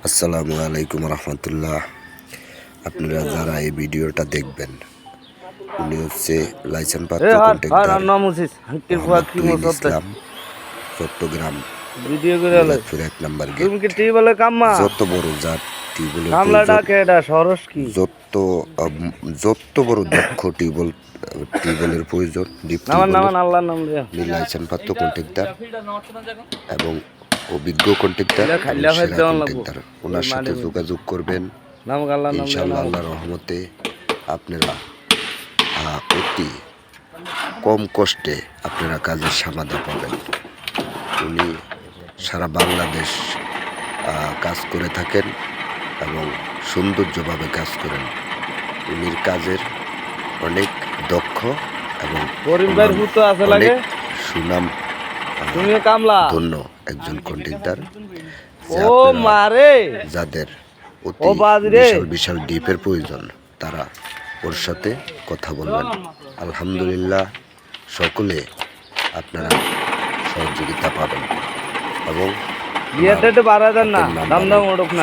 আসসালামু আলাইকুম রহমতুল্লাহ। আপনারা যারা এই ভিডিওটা দেখবেন, উনি হচ্ছে লাইসেন্স প্রাপ্ত কন্ট্রাক্টর মোহাম্মদ ইসলাম, চট্টগ্রাম মুরাদপুর ১ নম্বর গেট। যত বড় যার যত বড় দক্ষ টিউবওয়েলের প্রয়োজন লাইসেন্স প্রাপ্ত কন্ট্রাক্টর এবং অভিজ্ঞ কন্ট্রাক্টর, ওনার সাথে যোগাযোগ করবেন। ইনশাআল্লাহ আল্লাহর রহমতে আপনারা অতি কম কষ্টে আপনারা কাজের সমাধান পাবেন। উনি সারা বাংলাদেশ কাজ করে থাকেন এবং সৌন্দর্যভাবে কাজ করেন। উনির কাজের অনেক দক্ষ এবং অনেক সুনাম ধন্য একজন কন্ট্রাক্টর, যাদের বিশাল বিশাল ডিপের প্রয়োজন তারা ওর সাথে কথা বলবেন। আলহামদুলিল্লাহ সকলে আপনারা সহযোগিতা পাবেন এবং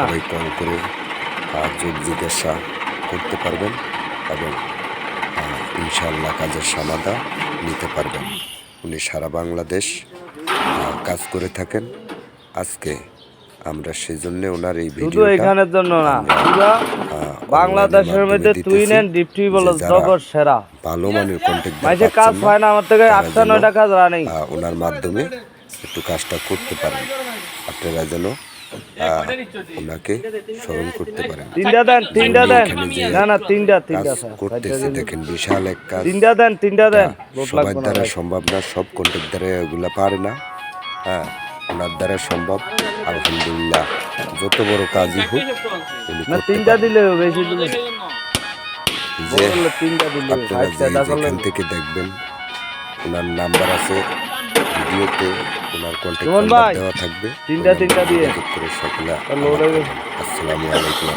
সবাই কল করে যোগ জিজ্ঞাসা করতে পারবেন এবং ইনশাআল্লাহ কাজের সমাধান নিতে পারবেন। উনি সারা বাংলাদেশ কাজ করে থাকেন। আজকে আমরা সেজন্য ওনার এই ভিডিও এখানের জন্য না, পুরো বাংলাদেশের মধ্যে তুই নেন ডিপটি বলো জগৎ সেরা ভালো মানের কন্টাক্ট মাঝে কাজ হয় না আমার থেকে 8-9 টাকা জানি ওনার মাধ্যমে একটু কাজটা করতে পারেন। আপনারা যেন ওনাকে স্মরণ করতে পারেন। তিনটা দেন না তিনটা করতেছে দেখেন, বিশাল এক কাজ। তিনটা দেন সবার দ্বারা সম্ভব না, সব কন্ট্রাক্টরে ওগুলা পারে না। ওনার দ্বারা সম্ভব। আলহামদুলিল্লাহ যত বড় কাজই হোক তিনটা দিলে বেশি দিলে আপনারা যেখান থেকে দেখবেন ওনার নাম্বার আছে ভিডিওতে, ওনার কন্ট্যাক্ট নাম্বার দেওয়া থাকবে। তিনটা দিয়ে সকলে আসসালামু আলাইকুম।